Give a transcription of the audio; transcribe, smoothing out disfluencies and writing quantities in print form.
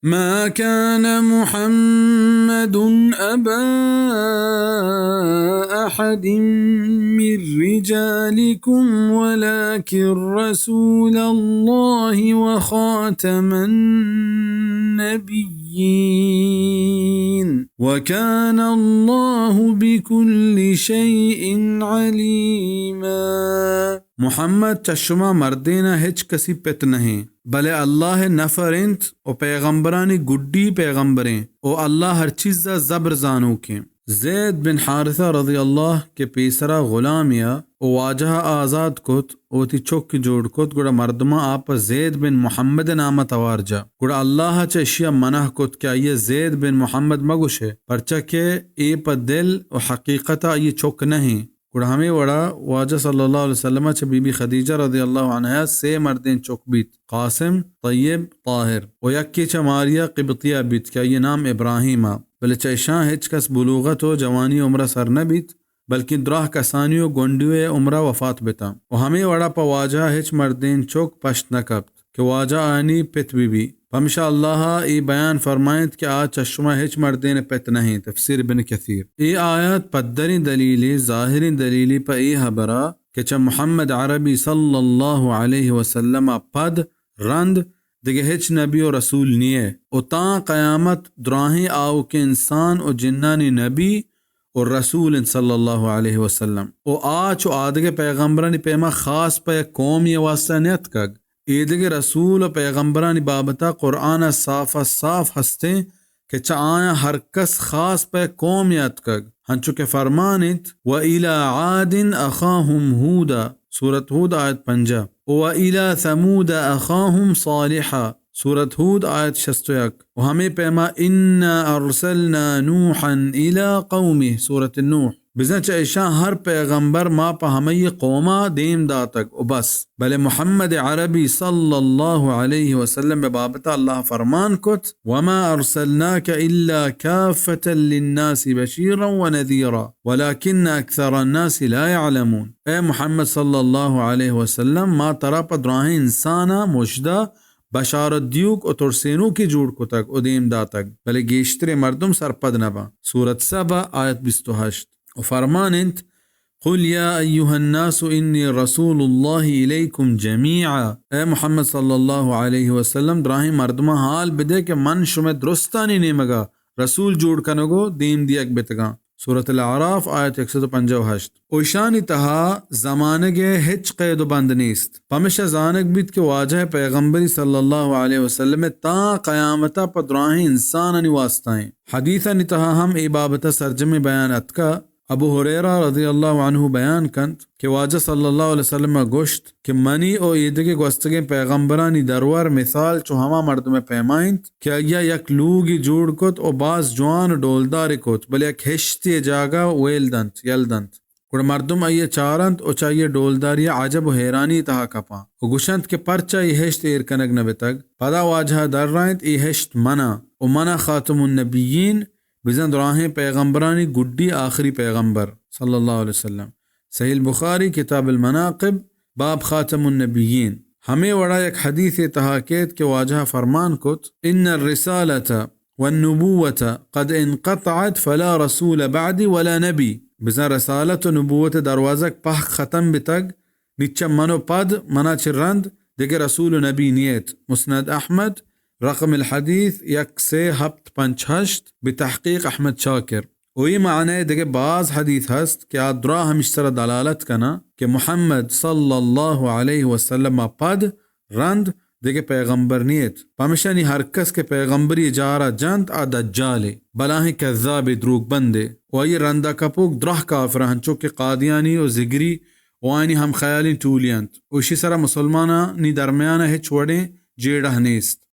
ما كان محمد أبا أحد من رجالكم ولكن رسول الله وخاتم النبيين وكان الله بكل شيء عليما. محمد چشما مردینا هچ کسی پت نہیں بلے اللہ نفرنت او پیغمبرانی گڈی پیغمبریں او اللہ ہر چیز زبر زانو کے. زید بن حارثہ رضی اللہ کے پیسرا غلامیا او واجہ آزاد کت او تی چوک جوڑ کت گڑا مردما آپ زید بن محمد نامہ توارجا گڑا اللہ چشیا منح کت کیا یہ زید بن محمد مگوشے پرچہ کہ اے پا دل و حقیقتا یہ چوک نہیں گڑا ہمیں وڑا واجہ صلی اللہ علیہ وسلم چھ بی بی خدیجہ رضی اللہ عنہ سے مردین چوک بیت قاسم طیب طاہر و یکی چھ ماریا قبطیہ بیت کیا یہ نام ابراہیمہ بلے چیشاں ہچ کس بلوغت و جوانی عمرہ سر نہ بیت بلکہ دراہ کسانیو گونڈیو عمرہ وفات بیتا و ہمیں وڑا پا واجہ ہچ مردین چوک پشت نکبت کہ واجہ آنی پت بی بی پمشا اللہ ای بیان فرمائند کہ آج چشمہ ہچ مردین پت نہیں. تفسیر ابن کثیر. ای آیات پدری دلیلی ظاہری دلیلی پا ای حبرہ کہ چا محمد عربی صلی اللہ علیہ وسلم پد رند دیگه ہچ نبی و رسول نیے او تا قیامت دراہیں آو کے انسان و جنانی نبی و رسول صلی اللہ علیہ وسلم او آج و آدھگے پیغمبرانی پیما خاص پا یک قومی واسطہ نیت کگ ایدھگے رسول و پیغمبرانی بابتا قرآن صاف ہستے کہ چا آیا ہر کس خاص پا قوم یاد کگ ہنچو کہ فرمانت وَإِلَىٰ عَادٍ أَخَاهُمْ هُودًا سورة ہود آیت 50 وَإِلَىٰ ثَمُودَ أَخَاهُمْ صَالِحًا سورة ہود آیت 61 و ہمیں پیما إِنَّا أَرْسَلْنَا نُوحًا إِلَىٰ قَوْمِهِ سورة النوح بزن چیشاں ہر پیغمبر ما پا ہمیں قوما دیم داتک و بس بلے محمد عربی صلی اللہ علیہ وسلم بابتا اللہ فرمان کت وما ارسلناک الا کافتا للناس بشیرا ونذیرا ولكن اکثر الناس لا يعلمون. اے محمد صلی اللہ علیہ وسلم ما ترا پا دراہیں انسانا مشدہ بشارت دیوک و ترسینو کی جوڑ کتک و دیم داتک بلے گیشتر مردم سرپد نبا. سورة 7 آیت 28 و فرمانت قل یا ایوہ الناس انی رسول اللہ الیکم جمیعا. اے محمد صلی اللہ علیہ وسلم دراہیں مردمہ حال بدے کہ من شمع درستانی نیمگا رسول جوڑ کنگو دین دیگ بتگا. سورة الاعراف آیت 158. اوشانی تہا زمانگے ہچ قید و بند نیست پمشہ زانگ بیت کے واجہ پیغمبری صلی اللہ علیہ وسلم تا قیامتا پا دراہیں انسانانی واسطائیں. حدیثہ نتہا ہم ای بابتا سرجم بیانت کا ابو ہریرہ رضی اللہ عنہ بیان کنت کہ واجہ صلی اللہ علیہ وسلم گوشت کہ منی او ایدگے گوستگے پیغمبرانی درور مثال چو ہما مردم پیمائنت کہ ایا یک لوگی جوڑ کت او باز جوان ڈولدار کت بل یک ہشتی جاگا ویلدنت یلدنت گوڑ مردم ایا چارنت او چاہیے ڈولداری عجب و حیرانی تہا کپا او گوشنت کہ پرچا ای ہشت ایر کنگ نبتگ پدا واجہ در رائنت ای ہشت منا او منا خاتم النبیین بزن دراہیں پیغمبرانی گڈی آخری پیغمبر صلی اللہ علیہ وسلم. صحیح البخاری کتاب المناقب باب خاتم النبیین. ہمیں وڑا یک حدیث تحاکیت کے واجہ فرمان کت ان الرسالة والنبوة قد انقطعت فلا رسول بعد ولا نبی. بزن رسالت و نبوت دروازک پہ ختم بتگ نیچہ منو پد منا چرند دیکھ رسول و نبی نیت. مسند احمد رقم الحدیث 158 بتحقیق احمد شاکر. وہی معنی دیکھ بعض حدیث ہست کہ آدرا ہمشتر دلالت کنا کہ محمد صلی اللہ علیہ وسلم پد رند دیکھ پیغمبر نیت پمشانی ہر کس کے پیغمبری جارہ جنت آ دجالے بلاہیں کذاب دروگ بندے وہی رندہ کپوک درہ کافرہ ہنچو کہ قادیانی و زگری وانی ہم خیالی ٹولینت وشی سرا مسلمانہ نی درمیانہ ہچ وڑیں جیڑہ نیست.